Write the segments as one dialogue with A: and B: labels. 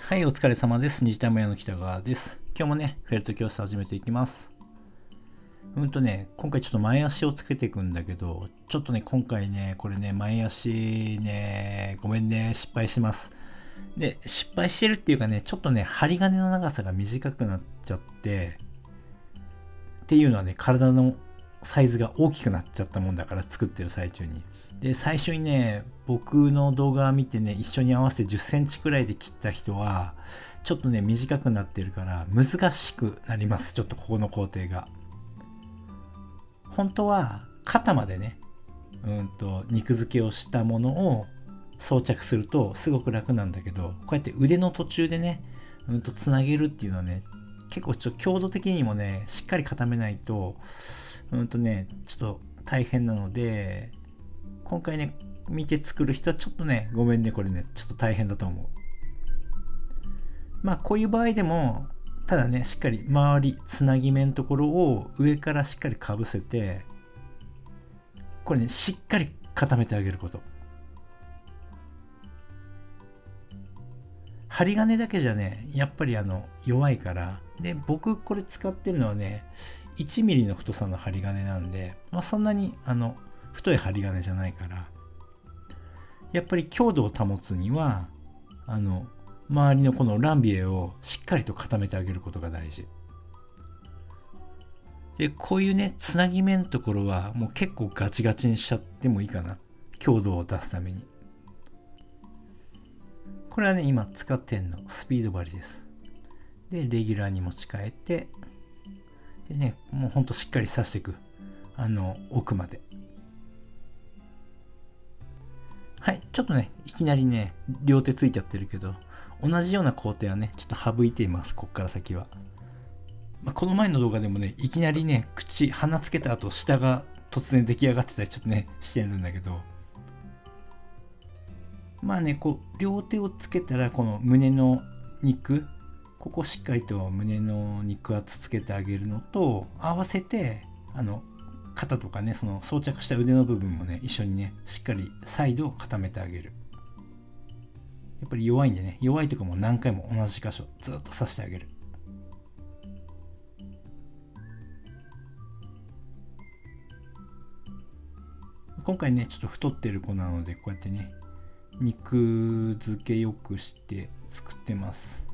A: はい、お疲れ様です。日タイム屋の北川です。今日もね、フェルト教室始めていきます。今回ちょっと前足をつけていくんだけど、ちょっとね、今回ね、これね、前足ね、ごめんね、失敗します。で、失敗してるっていうかね、ちょっとね、針金の長さが短くなっちゃって、っていうのはね、体のサイズが大きくなっちゃったもんだから作ってる最中に。で、最初にね、僕の動画見てね、一緒に合わせて10センチくらいで切った人は、ちょっとね、短くなってるから難しくなります。ちょっとここの工程が。本当は肩までね、肉付けをしたものを装着するとすごく楽なんだけど、こうやって腕の途中でね、つなげるっていうのはね、結構ちょっと強度的にもね、しっかり固めないと、ちょっと大変なので、今回ね、見て作る人はちょっとね、ごめんね、これね、ちょっと大変だと思う。まあ、こういう場合でも、ただね、しっかり周り、つなぎ目のところを上からしっかりかぶせて、これね、しっかり固めてあげること。針金だけじゃね、やっぱり弱いから、で、僕これ使ってるのはね、1ミリの太さの針金なんで、まあ、そんなに太い針金じゃないから、やっぱり強度を保つには、周りのこのランビエをしっかりと固めてあげることが大事。で、こういうね、つなぎ目のところはもう結構ガチガチにしちゃってもいいかな。強度を出すために。これはね、今使ってんのスピード針です。で、レギュラーに持ち替えて、でね、もうほんとしっかり刺していく。奥まで。はい、ちょっとね、いきなりね、両手ついちゃってるけど、同じような工程はね、ちょっと省いています、こっから先は。まあ、この前の動画でもね、いきなりね、鼻つけた後、下が突然出来上がってたりちょっとね、してるんだけど、まあね、こう、両手をつけたら、この胸の肉、ここしっかりと胸の肉圧つけてあげるのと、合わせて、肩とかね、その装着した腕の部分もね、一緒にね、しっかりサイドを固めてあげる。やっぱり弱いんでね、弱いとかも何回も同じ箇所、ずっと刺してあげる。今回ね、ちょっと太ってる子なので、こうやってね、肉付けよくして作ってます。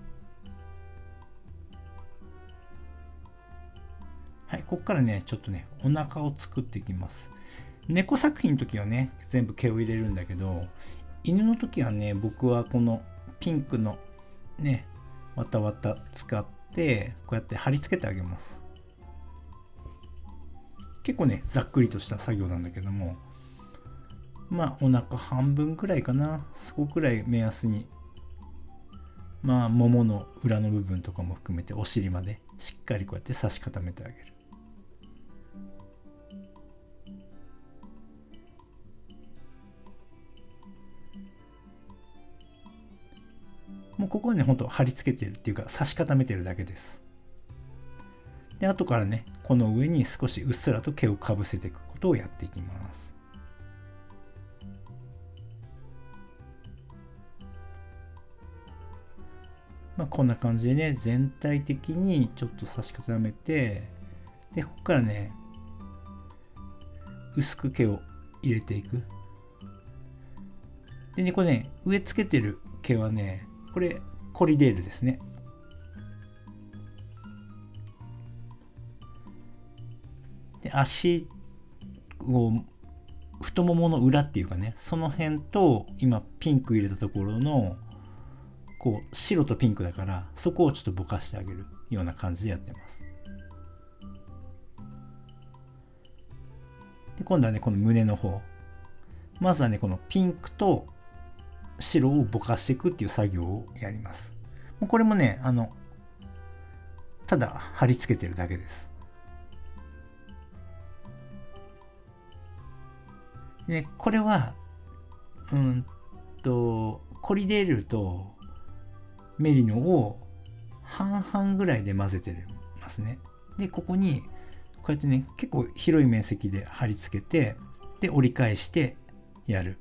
A: はい、ここからね、ちょっとね、お腹を作っていきます。猫作品の時はね、全部毛を入れるんだけど、犬の時はね、僕はこのピンクのね、わたわた使って、こうやって貼り付けてあげます。結構ね、ざっくりとした作業なんだけども、まあ、お腹半分くらいかな。そこくらい目安に、まあ、ももの裏の部分とかも含めて、お尻までしっかりこうやって差し固めてあげる。もうここはね、ほんと貼り付けてるっていうか、差し固めてるだけです。で、後からね、この上に少しうっすらと毛をかぶせていくことをやっていきます。まあ、こんな感じでね、全体的にちょっと差し固めて、で、ここからね、薄く毛を入れていく。でね、これね、植え付けてる毛はね、これ、コリデールですね。で、足を、太ももの裏っていうかね、その辺と、今ピンク入れたところの、こう、白とピンクだから、そこをちょっとぼかしてあげるような感じでやってます。で、今度はね、この胸の方。まずはね、このピンクと白をぼかしていくっていう作業をやります。これもね、ただ貼り付けてるだけです。で、これは、コリデールとメリノを半々ぐらいで混ぜてますね。で、ここに、こうやってね、結構広い面積で貼り付けて、で、折り返してやる。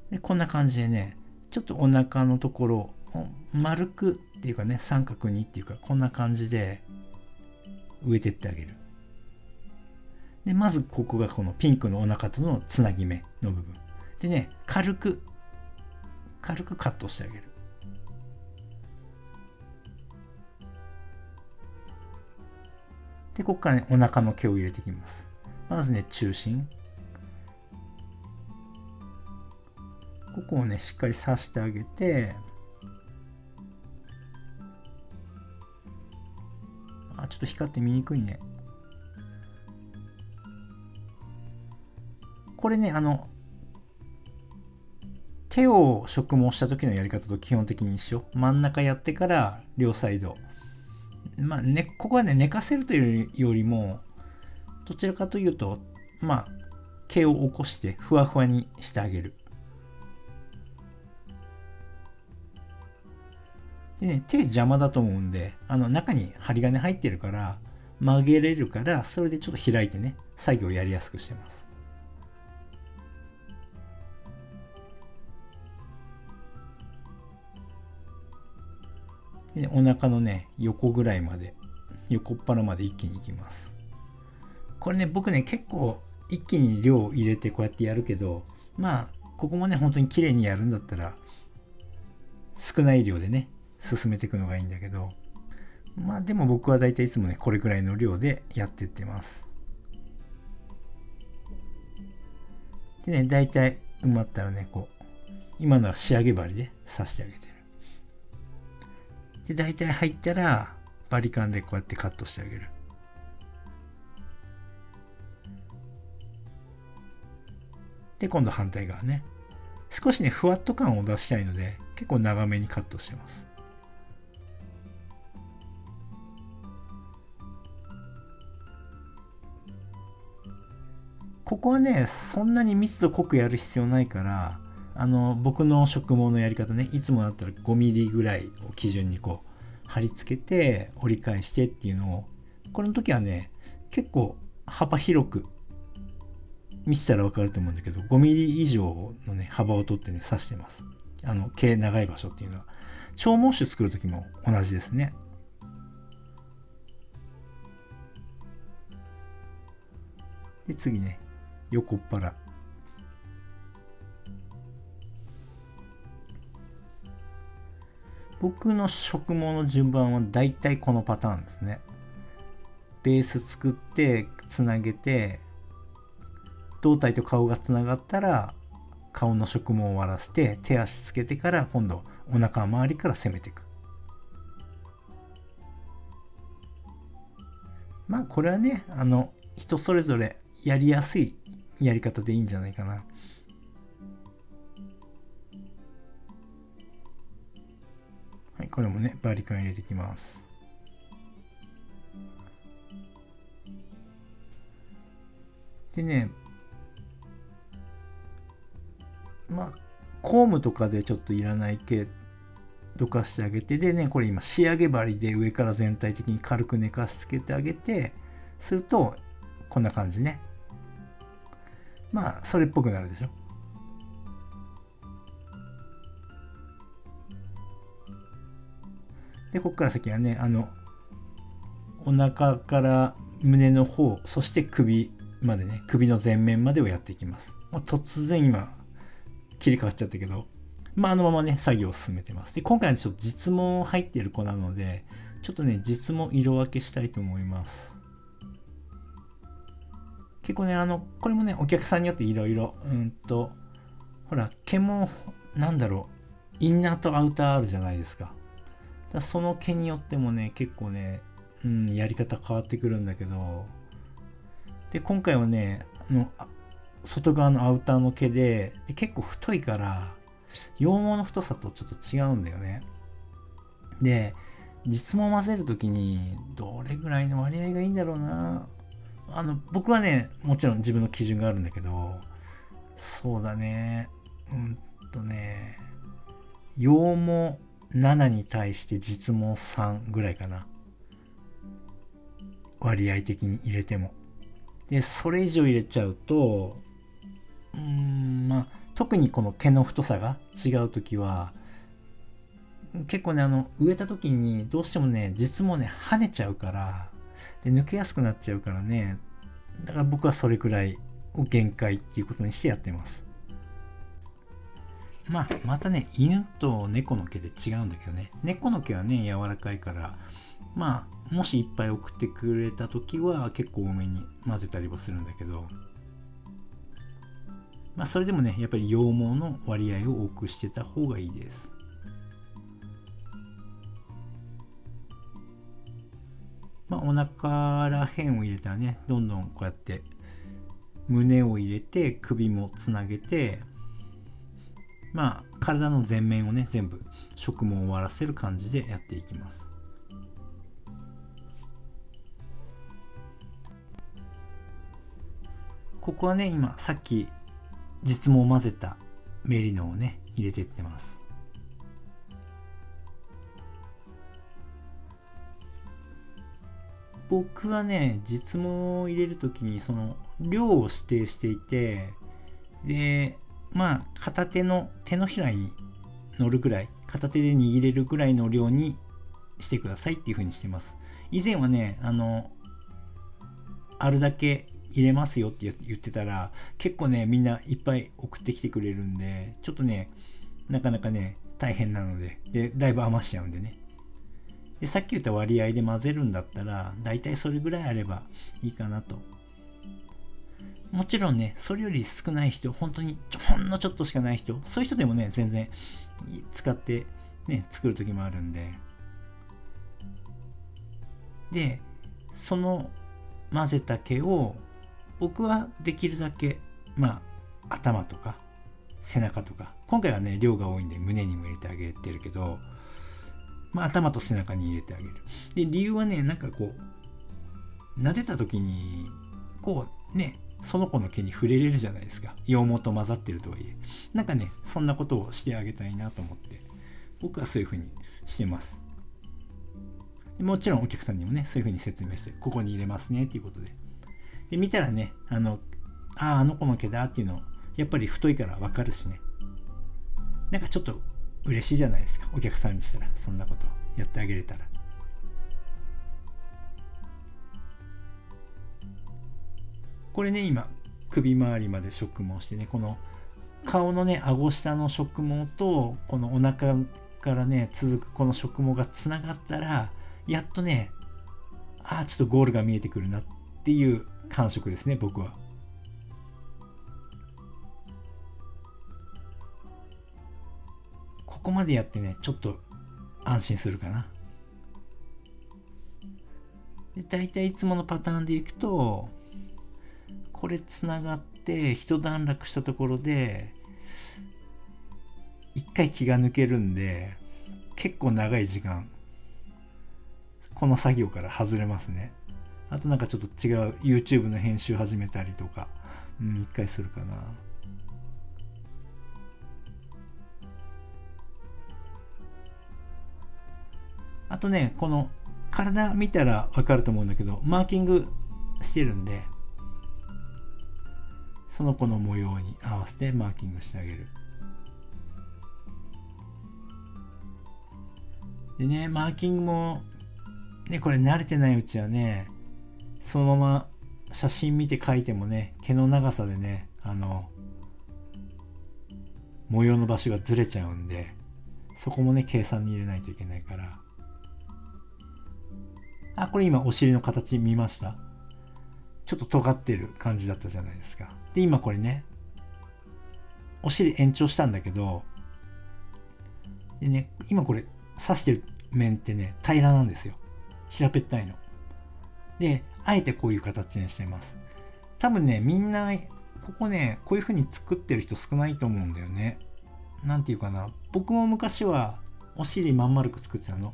A: でこんな感じでね、ちょっとお腹のところを丸くっていうかね、三角にっていうか、こんな感じで植えてってあげる。でまずここがこのピンクのお腹とのつなぎ目の部分でね、軽くカットしてあげる。でここからね、お腹の毛を入れていきます。まずね、中心ここをね、しっかり刺してあげて、ちょっと光って見にくいね。これね、手を植毛した時のやり方と基本的に一緒。真ん中やってから両サイド。ここはね、寝かせるというよりも、どちらかというと、毛を起こしてふわふわにしてあげる。でね、手邪魔だと思うんで、中に針金入ってるから、曲げれるから、それでちょっと開いてね、作業やりやすくしてます。でね、お腹のね、横ぐらいまで、横っ腹まで一気にいきます。これね、僕ね、結構一気に量を入れてこうやってやるけど、ここもね、本当に綺麗にやるんだったら、少ない量でね、進めていくのがいいんだけど、でも僕はだいたいいつもね、これぐらいの量でやってってます。でね、だいたい埋まったらね、今のは仕上げ針で刺してあげてる。で、だいたい入ったら、バリカンでこうやってカットしてあげる。で、今度反対側ね。少しね、ふわっと感を出したいので、結構長めにカットしてます。ここはね、そんなに密度濃くやる必要ないから、僕の植毛のやり方ね、いつもだったら5ミリぐらいを基準に貼り付けて折り返してっていうのを、この時はね、結構幅広く見せたら分かると思うんだけど、5ミリ以上のね、幅を取ってね、刺してます。毛長い場所っていうのは。長毛種作る時も同じですね。で、次ね、横っ腹。僕の植毛の順番はだいたいこのパターンですね。ベース作ってつなげて、胴体と顔がつながったら顔の植毛を終わらせて、手足つけてから今度お腹周りから攻めていく。これはね、人それぞれやりやすいやり方でいいんじゃないかな。はい、これもね、バリカン入れていきます。でね、コームとかでちょっといらない毛どかしてあげて、でね、これ今仕上げ針で上から全体的に軽く寝かしつけてあげて、するとこんな感じね。それっぽくなるでしょ。でここから先はね、お腹から胸の方、そして首までね、首の前面までをやっていきます。突然今切り替わっちゃったけど、あのままね、作業を進めてます。で、今回はちょっと実毛入ってる子なので、ちょっとね、実毛色分けしたいと思います。結構ね、これもね、お客さんによっていろいろ、ほら、毛も、インナーとアウターあるじゃないですか。その毛によってもね、結構ね、やり方変わってくるんだけど、で、今回はね、外側のアウターの毛で結構太いから羊毛の太さとちょっと違うんだよね。で、実毛混ぜるときにどれぐらいの割合がいいんだろうな。僕はね、もちろん自分の基準があるんだけど、そうだね、羊毛7に対して実毛3ぐらいかな。割合的に入れても。で、それ以上入れちゃうと、特にこの毛の太さが違うときは、結構ね、植えた時にどうしてもね、実もね、跳ねちゃうから、で抜けやすくなっちゃうからね、だから僕はそれくらいを限界っていうことにしてやってます。またね、犬と猫の毛で違うんだけどね、猫の毛はね、柔らかいから、もしいっぱい送ってくれた時は結構多めに混ぜたりはするんだけど、それでもね、やっぱり羊毛の割合を多くしてた方がいいです。お腹ら辺を入れたらね、どんどんこうやって胸を入れて首もつなげて、体の前面をね、全部植毛を終わらせる感じでやっていきます。ここはね、今さっき実毛を混ぜたメリノをね、入れていってます。僕はね、実毛を入れるときにその量を指定していて、で片手の手のひらに乗るぐらい、片手で握れるぐらいの量にしてくださいっていう風にしてます。以前はね、あるだけ入れますよって言ってたら、結構ね、みんないっぱい送ってきてくれるんで、ちょっとね、なかなかね、大変なので、だいぶ余しちゃうんでね。で、さっき言った割合で混ぜるんだったら、だいたいそれぐらいあればいいかなと。もちろんね、それより少ない人、本当にほんのちょっとしかない人、そういう人でもね、全然使ってね、作る時もあるんで。で、その混ぜた毛を、僕はできるだけ、頭とか背中とか、今回はね、量が多いんで胸にも入れてあげてるけど、頭と背中に入れてあげる。で、理由はね、なんかこう、撫でた時に、こうね、その子の毛に触れれるじゃないですか。羊毛と混ざってるとはいえ。なんかね、そんなことをしてあげたいなと思って、僕はそういう風にしてます。でもちろんお客さんにもね、そういう風に説明して、ここに入れますねっていうことで。で、見たらね、あの子の毛だっていうの、やっぱり太いからわかるしね。なんかちょっと嬉しいじゃないですか。お客さんにしたら、そんなことやってあげれたら。これね、今首周りまで植毛してね、この顔のね、顎下の植毛とこのお腹からね続くこの植毛がつながったら、やっとね、ちょっとゴールが見えてくるなっていう感触ですね、僕は。ここまでやってね、ちょっと安心するかな。で、大体いつものパターンでいくと、これつながって一段落したところで一回気が抜けるんで、結構長い時間この作業から外れますね。あとなんかちょっと違う YouTube の編集始めたりとか、一回するかな。あとね、この体見たら分かると思うんだけど、マーキングしてるんで、その子の模様に合わせてマーキングしてあげる。でね、マーキングもね、これ慣れてないうちはね、そのまま写真見て描いてもね、毛の長さでね、模様の場所がずれちゃうんで、そこもね、計算に入れないといけないから。これ今お尻の形見ました？ちょっと尖ってる感じだったじゃないですか。で、今これね、お尻延長したんだけど、でね、今これ刺してる面ってね、平らなんですよ。平べったいの。で、あえてこういう形にしてます。多分ね、みんな、ここね、こういう風に作ってる人少ないと思うんだよね。なんていうかな。僕も昔はお尻まん丸く作ってたの。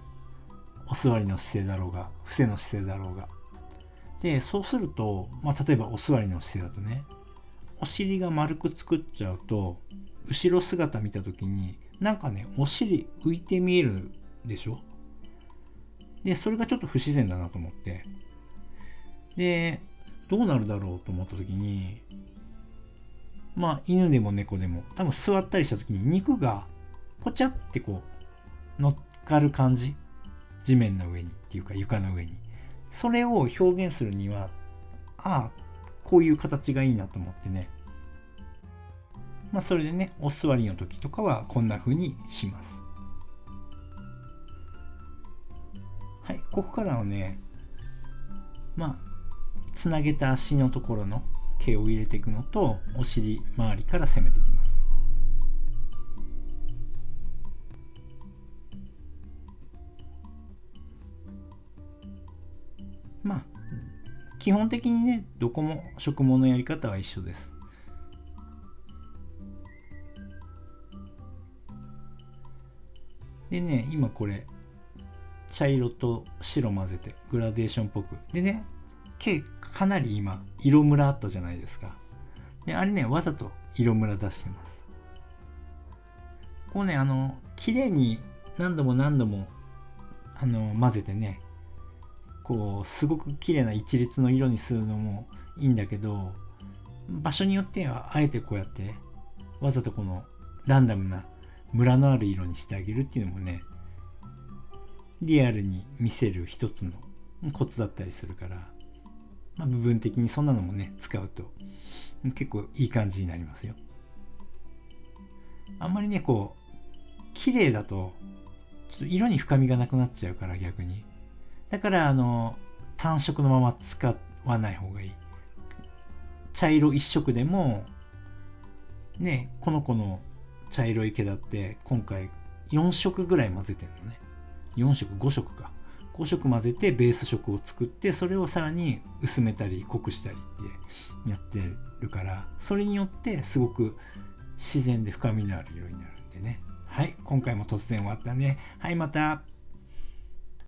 A: お座りの姿勢だろうが、伏せの姿勢だろうが。で、そうすると、例えばお座りの姿勢だとね、お尻が丸く作っちゃうと、後ろ姿見た時に、なんかね、お尻浮いて見えるでしょ？で、それがちょっと不自然だなと思って。で、どうなるだろうと思った時に、まあ犬でも猫でも多分座ったりした時に肉がポチャってこう乗っかる感じ、地面の上にっていうか床の上に、それを表現するにはこういう形がいいなと思ってね、まあそれでねお座りの時とかはこんな風にします。はい、ここからはねまあつなげた足のところの毛を入れていくのと、お尻周りから攻めていきます。まあ基本的にねどこも植毛のやり方は一緒です。でね、今これ茶色と白混ぜてグラデーションっぽくでね、毛かなり今色ムラあったじゃないですか。であれねわざと色ムラ出してます。こうね綺麗に何度も何度も混ぜてね、こうすごく綺麗な一律の色にするのもいいんだけど、場所によってはあえてこうやってわざとこのランダムなムラのある色にしてあげるっていうのもね、リアルに見せる一つのコツだったりするから、まあ、部分的にそんなのもね使うと結構いい感じになりますよ。あんまりねこう綺麗だとちょっと色に深みがなくなっちゃうから、逆にだから単色のまま使わない方がいい。茶色一色でもね、この子の茶色い毛だって今回4色ぐらい混ぜてるのね。4色5色か5色混ぜてベース色を作って、それをさらに薄めたり濃くしたりってやってるから、それによってすごく自然で深みのある色になるんでね。はい、今回も突然終わったね。はい、また。